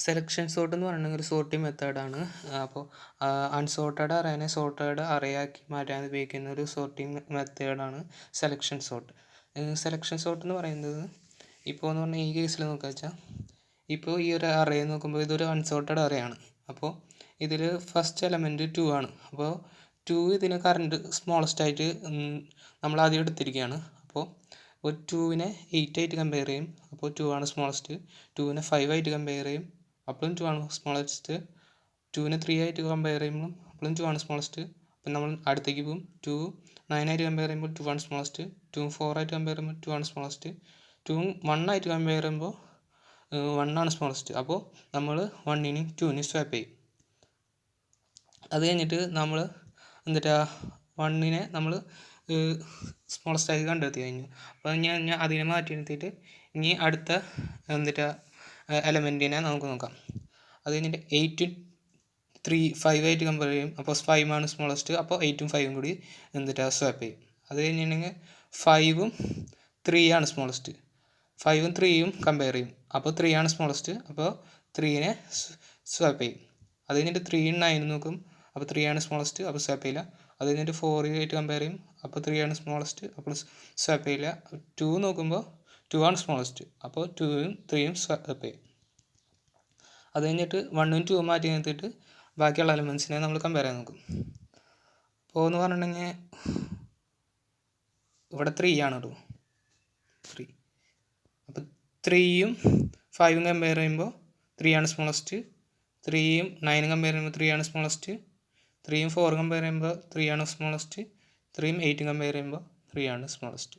Selection sort എന്ന് പറയുന്നത് ഒരു സോർട്ടിങ് മെത്തേഡാണ്. അപ്പോൾ അൺസോർട്ടഡ് അറേനെ സോർട്ടഡ് അറേയാക്കി മാറ്റാൻ ഉപയോഗിക്കുന്ന ഒരു സോർട്ടിങ് മെത്തേഡാണ് സെലക്ഷൻ സോർട്ട്. സെലക്ഷൻ സോർട്ട് എന്ന് പറയുന്നത് ഇപ്പോൾ എന്ന് പറഞ്ഞാൽ ഈ കേസിൽ നോക്കുക വെച്ചാൽ ഇപ്പോൾ ഈ ഒരു അറേ നോക്കുമ്പോൾ ഇതൊരു അൺസോർട്ടഡ് അറേയാണ്. അപ്പോൾ ഇതിൽ ഫസ്റ്റ് എലമെൻറ്റ് 2 ആണ്. അപ്പോൾ 2 ഇതിന് കറണ്ട് സ്മോളസ്റ്റ് ആയിട്ട് നമ്മൾ ആദ്യം എടുത്തിരിക്കുകയാണ്. അപ്പോൾ 2നെ 8 ആയിട്ട് കമ്പയർ ചെയ്യും. അപ്പോൾ 2 ആണ് സ്മോളസ്റ്റ്. 2നെ 5 ആയിട്ട് കമ്പയർ ചെയ്യും. അപ്പോഴും 2 ആണ് സ്മോളസ്റ്റ്. 2നെ 3 ആയിട്ട് കമ്പയർ ചെയ്യുമ്പോൾ അപ്പോഴും 2 ആണ് സ്മോളസ്റ്റ്. അപ്പം നമ്മൾ അടുത്തേക്ക് പോകും. 2 9 ആയിട്ട് കമ്പയർ ചെയ്യുമ്പോൾ 2 ആണ് സ്മോളസ്റ്റ്. 2 4 ആയിട്ട് കമ്പയർ ചെയ്യുമ്പോൾ 2 ആണ് സ്മോളസ്റ്റ്. 2 1 ആയിട്ട് കമ്പയർ ചെയ്യുമ്പോൾ 1 ആണ് സ്മോളസ്റ്റ്. അപ്പോൾ നമ്മൾ 1നെയും 2നെയും സ്വാപ്പ് ചെയ്യും. അത് കഴിഞ്ഞിട്ട് നമ്മൾ എന്നിട്ട് 1നെ നമ്മൾ സ്മോളസ്റ്റ് ആയി കണ്ടെത്തി കഴിഞ്ഞു. അപ്പോൾ ഞാൻ അതിനെ മാറ്റി നിർത്തിയിട്ട് ഇനി അടുത്ത എലമെൻറ്റിനെ നമുക്ക് നോക്കാം. അത് കഴിഞ്ഞിട്ട് 8 3 5 ആയിട്ട് കമ്പയർ ചെയ്യും. അപ്പോൾ 5 ആണ് സ്മോളസ്റ്റ്. അപ്പോൾ 8ഉം 5ഉം കൂടി സ്വാപ്പ് ചെയ്യും. അത് കഴിഞ്ഞിട്ടുണ്ടെങ്കിൽ 5ഉം 3 ആണ് സ്മോളസ്റ്റ്. 5ഉം 3ഉം കമ്പയർ ചെയ്യും. അപ്പോൾ 3 ആണ് സ്മോളസ്റ്റ്. അപ്പോൾ 3നെ സ്വാപ്പ് ചെയ്യും. അത് കഴിഞ്ഞിട്ട് 3ഉം 9ഉം നോക്കും. അപ്പോൾ 3 ആണ് സ്മോളസ്റ്റ്. അപ്പോൾ സ്വാപ്പ് ചെയ്യില്ല. അത് കഴിഞ്ഞിട്ട് 4 ആയിട്ട് കമ്പയർ ചെയ്യും. അപ്പോൾ 3 ആണ് സ്മോളസ്റ്റ്. അപ്പോൾ സ്വാപ്പ് ചെയ്യില്ല. 2 നോക്കുമ്പോൾ 2 ആണ് സ്മോളസ്റ്റ്. അപ്പോൾ 2ഉം 3ഉം സ്വാപ്പ് ചെയ്യും. അത് കഴിഞ്ഞിട്ട് 1ഉം 2ഉം മാറ്റി നിർത്തിയിട്ട് ബാക്കിയുള്ള എലമെൻസിനെ നമ്മൾ കമ്പയർ ചെയ്യാൻ നോക്കും. അപ്പോൾ എന്ന് പറഞ്ഞിട്ടുണ്ടെങ്കിൽ ഇവിടെ 3 ആണ് കേട്ടോ. 3. അപ്പോൾ 3ഉം 5ഉം കമ്പയർ ചെയ്യുമ്പോൾ 3 ആണ് സ്മോളസ്റ്റ്. 3ഉം 9ഉം കമ്പയർ ചെയ്യുമ്പോൾ 3 ആണ് സ്മോളസ്റ്റ്. 3ഉം 4ഉം കമ്പയർ ചെയ്യുമ്പോൾ 3 ആണ് സ്മോളസ്റ്റ്. 3ഉം 8ഉം കമ്പയർ ചെയ്യുമ്പോൾ 3 ആണ് സ്മോളസ്റ്റ്.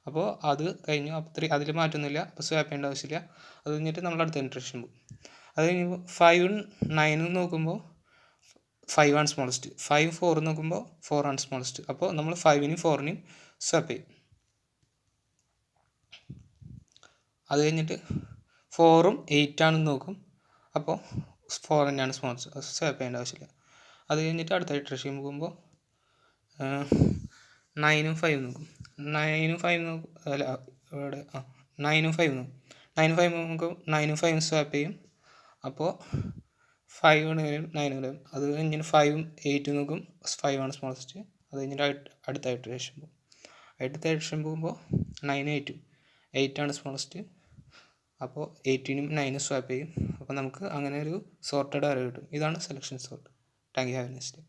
അപ്പോൾ അത് കഴിഞ്ഞു. അപ്പോൾ അതിൽ മാറ്റമൊന്നുമില്ല. അപ്പോൾ സ്വാപ്പ് ചെയ്യേണ്ട ആവശ്യമില്ല. അത് കഴിഞ്ഞിട്ട് നമ്മൾ അടുത്ത ഇൻട്രഷൻ പോകും. അത് കഴിഞ്ഞപ്പോൾ 5ഉം 9ഉം നോക്കുമ്പോൾ 5 ആണ് സ്മോളസ്റ്റ്. 5ഉം 4ഉം നോക്കുമ്പോൾ 4 ആണ് സ്മോളസ്റ്റ്. അപ്പോൾ നമ്മൾ 5നെയും 4നെയും സ്വാപ്പ് ചെയ്യും. അത് കഴിഞ്ഞിട്ട് 4ഉം 8 ആണെന്ന് നോക്കും. അപ്പോൾ 4 തന്നെയാണ് സ്മോളസ്റ്റ്. സ്വാപ്പ് ചെയ്യേണ്ട ആവശ്യമില്ല. അത് കഴിഞ്ഞിട്ട് അടുത്ത ഇറ്ററേഷൻ പോകുമ്പോൾ 9ഉം 5ഉം നോക്കും. 9ഉം 5ഉം നോക്കും. അല്ല ഇവിടെ 9ഉം 5ഉം നോക്കും. 9ഉം 5ഉം നോക്കും. 9ഉം 5ഉം സ്വാപ്പ് ചെയ്യും. അപ്പോൾ 5 വരും 9 വരും. അത് കഴിഞ്ഞിട്ട് 5ഉം 8ഉം നോക്കും. 5 ആണ് സ്മോളസ്റ്റ്. അത് കഴിഞ്ഞിട്ട് അടുത്ത ഇറ്ററേഷൻ പോകും. അടുത്ത ഇറ്ററേഷൻ പോകുമ്പോൾ 9ഉം 8ഉം 8 ആണ് സ്മോളസ്റ്റ്. അപ്പോൾ 8നും 9ഉം സ്വാപ്പ് ചെയ്യും. അപ്പോൾ നമുക്ക് അങ്ങനെ ഒരു സോർട്ടഡ് അറേ കിട്ടും. ഇതാണ് selection sort. Thank you. Have A nice day.